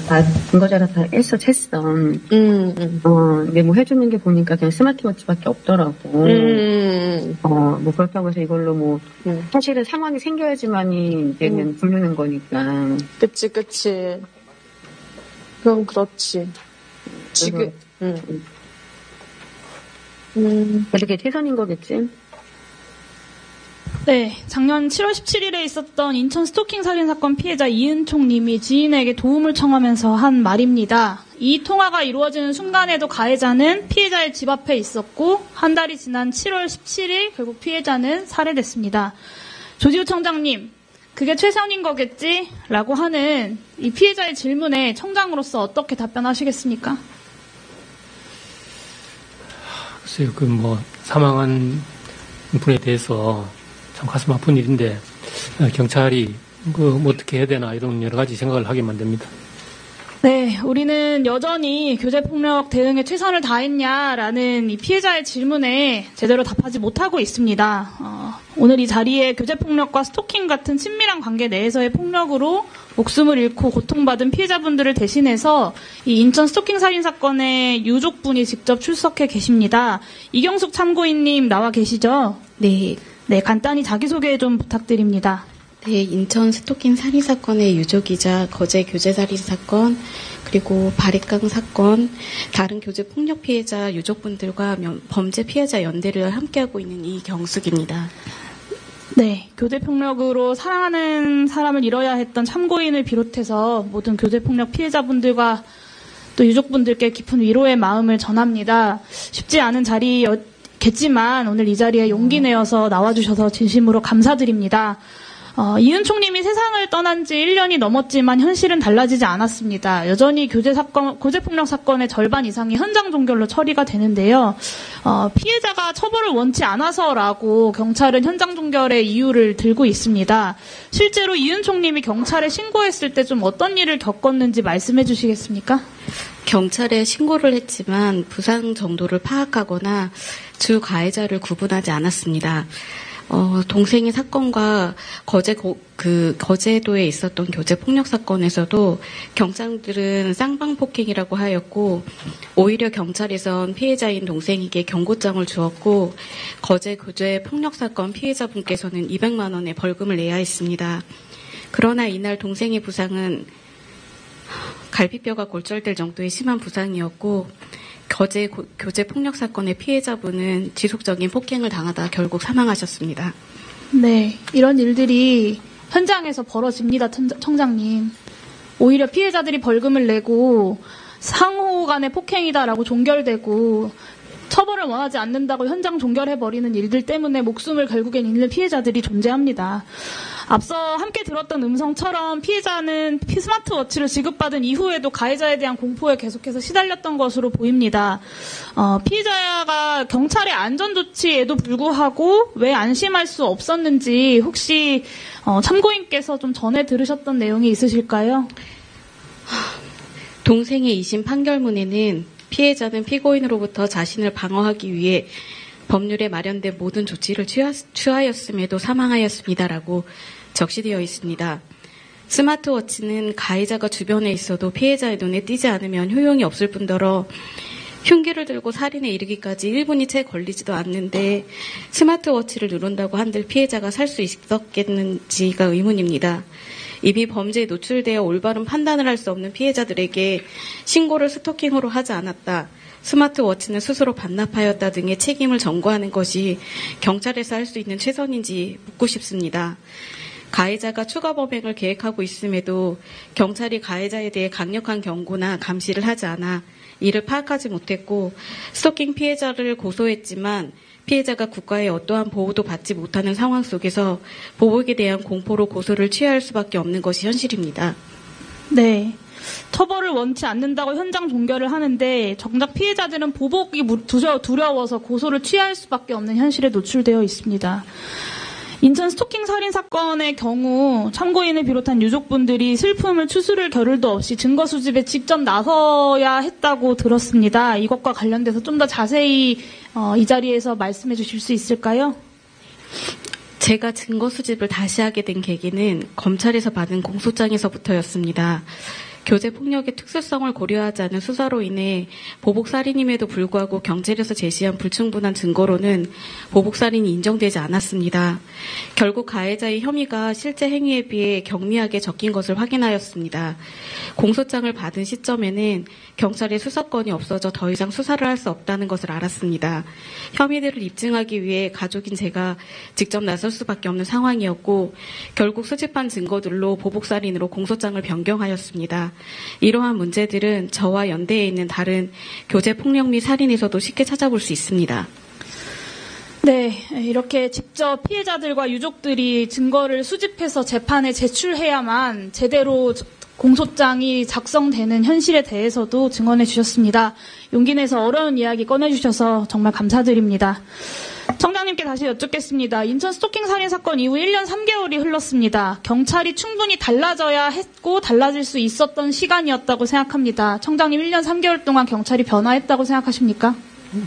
다 증거자료 다 했어. 근데 뭐 해주는 게 보니까 그냥 스마트워치밖에 없더라고. 뭐 그렇다고 해서 이걸로 뭐, 사실은 상황이 생겨야지만이 이제는 부르는 거니까. 그치. 그럼 그렇지. 지금, 이렇게 최선인 거겠지? 네, 작년 7월 17일에 있었던 인천 스토킹 살인 사건 피해자 이은총 님이 지인에게 도움을 청하면서 한 말입니다. 이 통화가 이루어지는 순간에도 가해자는 피해자의 집 앞에 있었고 한 달이 지난 7월 17일 결국 피해자는 살해됐습니다. 조지우 청장님, 그게 최선인 거겠지? 라고 하는 이 피해자의 질문에 청장으로서 어떻게 답변하시겠습니까? 글쎄요, 사망한 분에 대해서 참 가슴 아픈 일인데, 경찰이 어떻게 해야 되나 이런 여러 가지 생각을 하게 만듭니다. 네, 우리는 여전히 교제폭력 대응에 최선을 다했냐라는 이 피해자의 질문에 제대로 답하지 못하고 있습니다. 오늘 이 자리에 교제폭력과 스토킹 같은 친밀한 관계 내에서의 폭력으로 목숨을 잃고 고통받은 피해자분들을 대신해서 이 인천 스토킹 살인 사건의 유족분이 직접 출석해 계십니다. 이경숙 참고인님 나와 계시죠? 네. 네, 간단히 자기소개 좀 부탁드립니다. 네, 인천 스토킹 살인 사건의 유족이자 거제 교제 살인 사건, 그리고 바리깡 사건, 다른 교제 폭력 피해자 유족분들과 범죄 피해자 연대를 함께하고 있는 이경숙입니다. 네, 교제폭력으로 사랑하는 사람을 잃어야 했던 참고인을 비롯해서 모든 교제폭력 피해자분들과 또 유족분들께 깊은 위로의 마음을 전합니다. 쉽지 않은 자리였겠지만 오늘 이 자리에 용기 내어서 나와주셔서 진심으로 감사드립니다. 이은총 님이 세상을 떠난 지 1년이 넘었지만 현실은 달라지지 않았습니다. 여전히 교제폭력 사건의 절반 이상이 현장 종결로 처리가 되는데요. 피해자가 처벌을 원치 않아서라고 경찰은 현장 종결의 이유를 들고 있습니다. 실제로 이은총 님이 경찰에 신고했을 때 좀 어떤 일을 겪었는지 말씀해 주시겠습니까? 경찰에 신고를 했지만 부상 정도를 파악하거나 주 가해자를 구분하지 않았습니다. 동생의 사건과 거제도에 있었던 교제 폭력 사건에서도 경찰들은 쌍방폭행이라고 하였고, 오히려 경찰에선 피해자인 동생에게 경고장을 주었고, 거제 교제 폭력 사건 피해자분께서는 200만 원의 벌금을 내야 했습니다. 그러나 이날 동생의 부상은 갈비뼈가 골절될 정도의 심한 부상이었고, 거제 교제 폭력 사건의 피해자분은 지속적인 폭행을 당하다 결국 사망하셨습니다. 네, 이런 일들이 현장에서 벌어집니다, 청장님. 오히려 피해자들이 벌금을 내고 상호 간의 폭행이다라고 종결되고 처벌을 원하지 않는다고 현장 종결해버리는 일들 때문에 목숨을 결국엔 잃는 피해자들이 존재합니다. 앞서 함께 들었던 음성처럼 피해자는 스마트워치를 지급받은 이후에도 가해자에 대한 공포에 계속해서 시달렸던 것으로 보입니다. 피해자가 경찰의 안전조치에도 불구하고 왜 안심할 수 없었는지 혹시 참고인께서 좀 전에 들으셨던 내용이 있으실까요? 동생의 2심 판결문에는 피해자는 피고인으로부터 자신을 방어하기 위해 법률에 마련된 모든 조치를 취하였음에도 사망하였습니다라고 적시되어 있습니다. 스마트워치는 가해자가 주변에 있어도 피해자의 눈에 띄지 않으면 효용이 없을 뿐더러 흉기를 들고 살인에 이르기까지 1분이 채 걸리지도 않는데 스마트워치를 누른다고 한들 피해자가 살 수 있었겠는지가 의문입니다. 이미 범죄에 노출되어 올바른 판단을 할 수 없는 피해자들에게 신고를 스토킹으로 하지 않았다, 스마트워치는 스스로 반납하였다 등의 책임을 전가하는 것이 경찰에서 할 수 있는 최선인지 묻고 싶습니다. 가해자가 추가 범행을 계획하고 있음에도 경찰이 가해자에 대해 강력한 경고나 감시를 하지 않아 이를 파악하지 못했고, 스토킹 피해자를 고소했지만 피해자가 국가의 어떠한 보호도 받지 못하는 상황 속에서 보복에 대한 공포로 고소를 취할 수밖에 없는 것이 현실입니다. 네. 처벌을 원치 않는다고 현장 종결을 하는데 정작 피해자들은 보복이 두려워서 고소를 취할 수밖에 없는 현실에 노출되어 있습니다. 인천 스토킹 살인 사건의 경우 참고인을 비롯한 유족분들이 슬픔을 추스를 겨를도 없이 증거 수집에 직접 나서야 했다고 들었습니다. 이것과 관련돼서 좀 더 자세히 이 자리에서 말씀해 주실 수 있을까요? 제가 증거 수집을 다시 하게 된 계기는 검찰에서 받은 공소장에서부터였습니다. 교제 폭력의 특수성을 고려하지 않은 수사로 인해 보복살인임에도 불구하고 경찰에서 제시한 불충분한 증거로는 보복살인이 인정되지 않았습니다. 결국 가해자의 혐의가 실제 행위에 비해 경미하게 적힌 것을 확인하였습니다. 공소장을 받은 시점에는 경찰의 수사권이 없어져 더 이상 수사를 할 수 없다는 것을 알았습니다. 혐의들을 입증하기 위해 가족인 제가 직접 나설 수밖에 없는 상황이었고 결국 수집한 증거들로 보복살인으로 공소장을 변경하였습니다. 이러한 문제들은 저와 연대에 있는 다른 교제폭력 및 살인에서도 쉽게 찾아볼 수 있습니다. 네, 이렇게 직접 피해자들과 유족들이 증거를 수집해서 재판에 제출해야만 제대로 공소장이 작성되는 현실에 대해서도 증언해 주셨습니다. 용기 내서 어려운 이야기 꺼내주셔서 정말 감사드립니다. 청장님께 다시 여쭙겠습니다. 인천 스토킹 살인 사건 이후 1년 3개월이 흘렀습니다. 경찰이 충분히 달라져야 했고 달라질 수 있었던 시간이었다고 생각합니다. 청장님 1년 3개월 동안 경찰이 변화했다고 생각하십니까?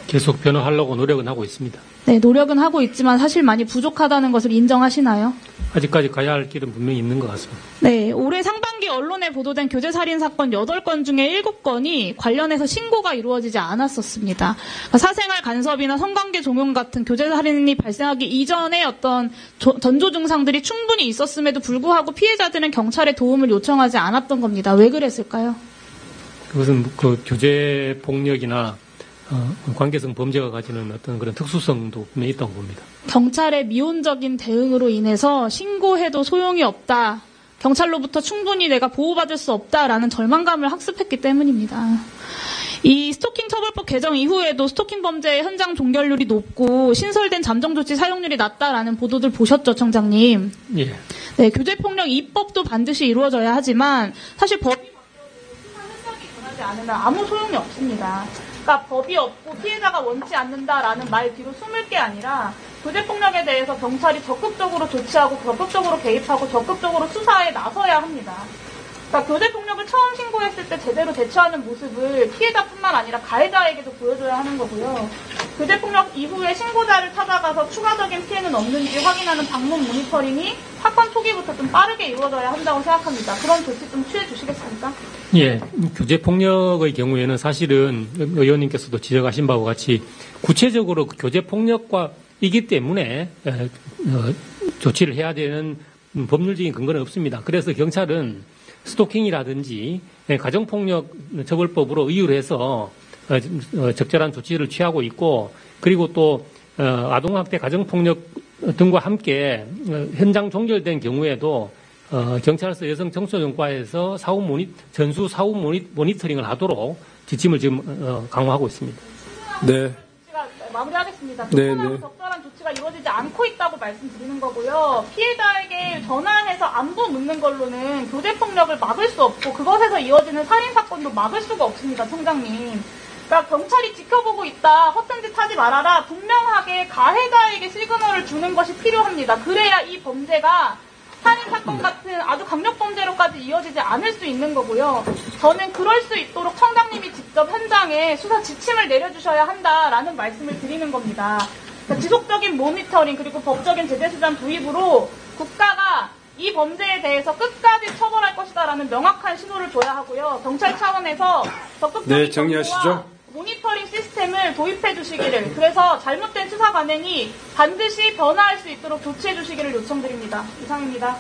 계속 변화하려고 노력은 하고 있습니다. 네, 노력은 하고 있지만 사실 많이 부족하다는 것을 인정하시나요? 아직까지 가야 할 길은 분명히 있는 것 같습니다. 네, 올해 상반기 언론에 보도된 교제살인 사건 8건 중에 7건이 관련해서 신고가 이루어지지 않았었습니다. 그러니까 사생활 간섭이나 성관계 종용 같은 교제살인이 발생하기 이전에 어떤 전조 증상들이 충분히 있었음에도 불구하고 피해자들은 경찰의 도움을 요청하지 않았던 겁니다. 왜 그랬을까요? 그것은 그 교제 폭력이나 관계성 범죄가 가지는 어떤 그런 특수성도 분명히 있다고 봅니다. 경찰의 미온적인 대응으로 인해서 신고해도 소용이 없다. 경찰로부터 충분히 내가 보호받을 수 없다라는 절망감을 학습했기 때문입니다. 이 스토킹 처벌법 개정 이후에도 스토킹 범죄의 현장 종결률이 높고 신설된 잠정 조치 사용률이 낮다라는 보도들 보셨죠, 청장님? 예. 네, 교제폭력 입법도 반드시 이루어져야 하지만 사실 법이 바뀌어도 수사 현장이 변하지 않으면 아무 소용이 없습니다. 그러니까 법이 없고 피해자가 원치 않는다라는 말 뒤로 숨을 게 아니라 교제폭력에 대해서 경찰이 적극적으로 조치하고 적극적으로 개입하고 적극적으로 수사에 나서야 합니다. 그러니까 교제폭력을 처음 신고했을 때 제대로 대처하는 모습을 피해자뿐만 아니라 가해자에게도 보여줘야 하는 거고요. 교제폭력 이후에 신고자를 찾아가서 추가적인 피해는 없는지 확인하는 방문 모니터링이 사건 초기부터 좀 빠르게 이루어져야 한다고 생각합니다. 그런 조치 좀 취해 주시겠습니까? 예, 교제폭력의 경우에는 사실은 의원님께서도 지적하신 바와 같이 구체적으로 교제폭력과 이기 때문에 조치를 해야 되는 법률적인 근거는 없습니다. 그래서 경찰은 스토킹이라든지 가정폭력 처벌법으로 의율 해서 적절한 조치를 취하고 있고 그리고 또 아동학대 가정폭력 등과 함께 현장 종결된 경우에도 경찰서 여성 청소년과에서 전수 사후 모니터링을 하도록 지침을 지금 강화하고 있습니다. 네. 마무리하겠습니다. 네. 적절한 조치가 이루어지지 않고 있다고 말씀드리는 거고요. 피해자에게 전화해서 안부 묻는 걸로는 교제폭력을 막을 수 없고 그것에서 이어지는 살인사건도 막을 수가 없습니다. 청장님. 그러니까 경찰이 지켜보고 있다. 허튼 짓 하지 말아라. 분명하게 가해자에게 시그널을 주는 것이 필요합니다. 그래야 이 범죄가 살인사건 같은 아주 강력범죄로까지 이어지지 않을 수 있는 거고요. 저는 그럴 수 있도록 청장님이 직접 현장에 수사 지침을 내려주셔야 한다라는 말씀을 드리는 겁니다. 그러니까 지속적인 모니터링 그리고 법적인 제재수단 도입으로 국가가 이 범죄에 대해서 끝까지 처벌할 것이다라는 명확한 신호를 줘야 하고요. 경찰 차원에서 적극적인 정리하시죠. 모니터링 시스템을 도입해 주시기를, 그래서 잘못된 수사 관행이 반드시 변화할 수 있도록 조치해 주시기를 요청드립니다. 이상입니다.